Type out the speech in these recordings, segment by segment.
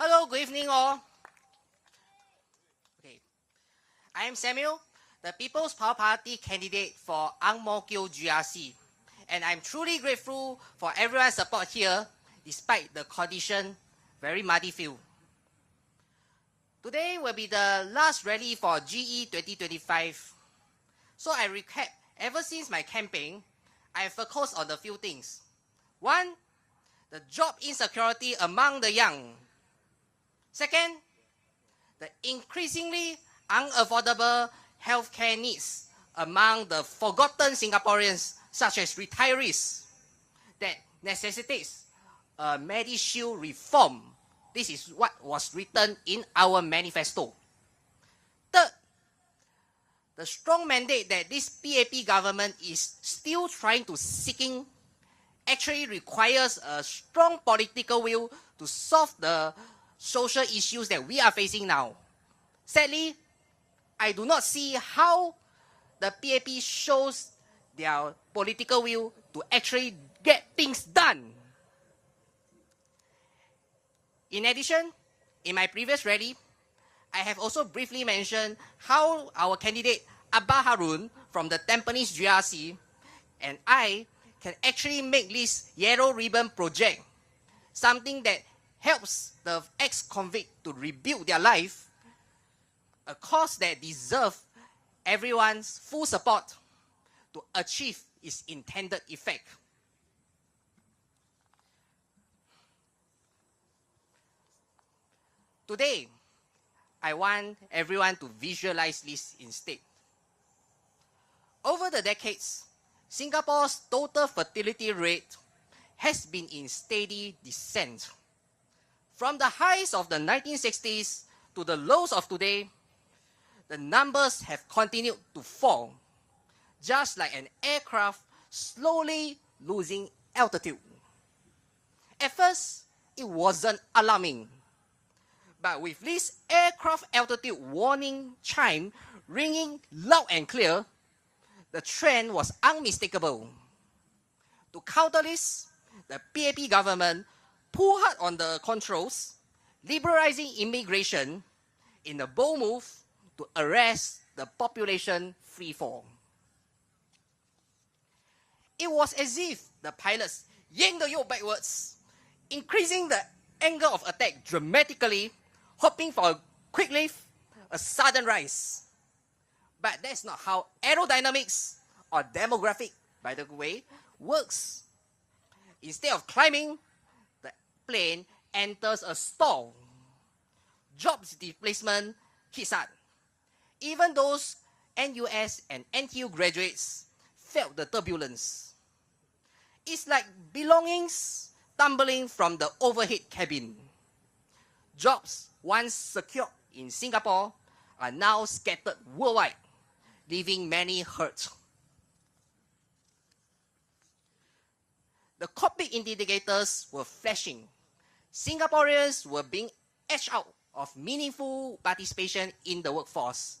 Hello, good evening all. Okay, I am Samuel, the People's Power Party candidate for Ang Mo Kio GRC, and I'm truly grateful for everyone's support here, despite the condition, very muddy field. Today will be the last rally for GE2025. So I recap, ever since my campaign, I have focused on a few things. One, the job insecurity among the young. Second, the increasingly unaffordable healthcare needs among the forgotten Singaporeans, such as retirees, that necessitates a MediShield reform. This is what was written in our manifesto. Third, the strong mandate that this PAP government is still trying to seeking actually requires a strong political will to solve the social issues that we are facing now. Sadly, I do not see how the PAP shows their political will to actually get things done. In addition, in my previous rally, I have also briefly mentioned how our candidate Abba Harun from the Tampines GRC and I can actually make this Yellow Ribbon project, something that helps the ex-convict to rebuild their life, a cause that deserves everyone's full support to achieve its intended effect. Today, I want everyone to visualize this instead. Over the decades, Singapore's total fertility rate has been in steady descent. From the highs of the 1960s to the lows of today, the numbers have continued to fall, just like an aircraft slowly losing altitude. At first, it wasn't alarming. But with this aircraft altitude warning chime ringing loud and clear, the trend was unmistakable. To counter this, the PAP government pulled hard on the controls, liberalizing immigration in a bold move to arrest the population freefall. It was as if the pilots yanked the yoke backwards, increasing the angle of attack dramatically, hoping for a quick lift, a sudden rise. But that's not how aerodynamics or demographic, by the way, works. Instead of climbing, the plane enters a stall. Jobs displacement hits hard. Even those NUS and NTU graduates felt the turbulence. It's like belongings tumbling from the overhead cabin. Jobs once secured in Singapore are now scattered worldwide, leaving many hurt. The cockpit indicators were flashing. Singaporeans were being edged out of meaningful participation in the workforce.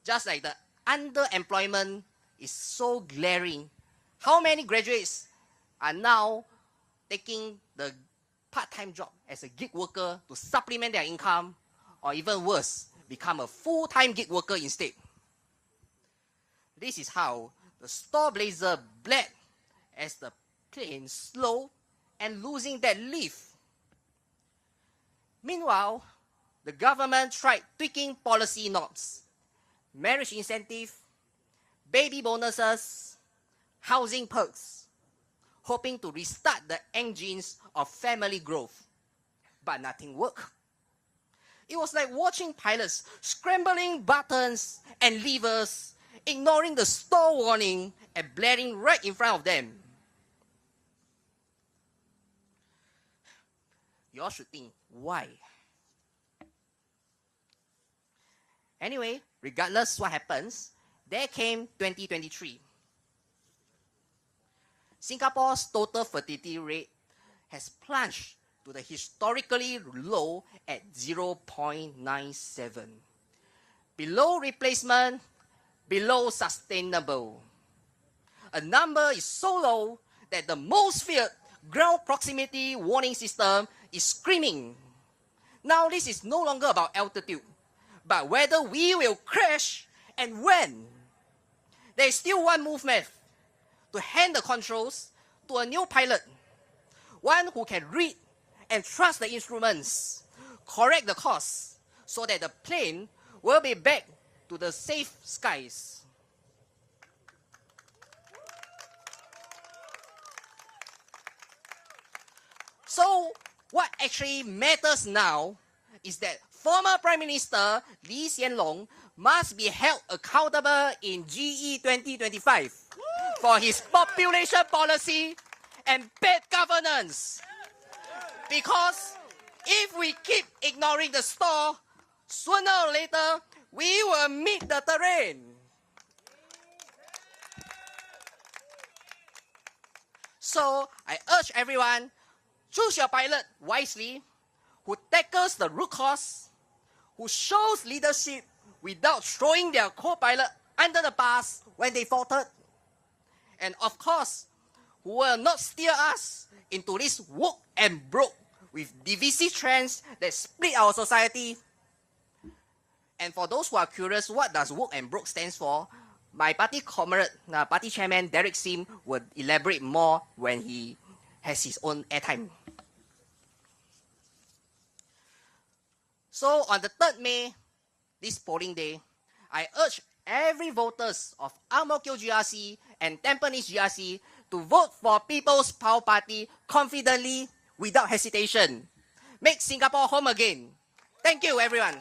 Just like the underemployment is so glaring. How many graduates are now taking the part-time job as a gig worker to supplement their income, or even worse, become a full-time gig worker instead? This is how the store blazer bled as the plane slowed and losing that lift. Meanwhile, the government tried tweaking policy norms, marriage incentive, baby bonuses, housing perks, hoping to restart the engines of family growth. But nothing worked. It was like watching pilots scrambling buttons and levers, ignoring the stall warning and blaring right in front of them. You all should think, why? Anyway, regardless what happens, there came 2023. Singapore's total fertility rate has plunged to the historically low at 0.97. Below replacement, below sustainable. A number is so low that the most feared ground proximity warning system is screaming. Now this is no longer about altitude, but whether we will crash and when. There is still one movement to hand the controls to a new pilot, one who can read and trust the instruments, correct the course, so that the plane will be back to the safe skies. So what actually matters now is that former Prime Minister Hsien must be held accountable in GE2025 for his population policy and bad governance. Because if we keep ignoring the storm, sooner or later, we will meet the terrain. So I urge everyone, choose your pilot wisely, who tackles the root cause, who shows leadership without throwing their co-pilot under the bus when they faltered, and of course, who will not steer us into this woke and broke with divisive trends that split our society. And for those who are curious what does woke and broke stands for, my party comrade, party chairman Derek Sim will elaborate more when he has his own airtime. So on the 3rd May, this polling day, I urge every voters of Ang Mo Kio GRC and Tampines GRC to vote for People's Power Party confidently, without hesitation. Make Singapore home again. Thank you, everyone.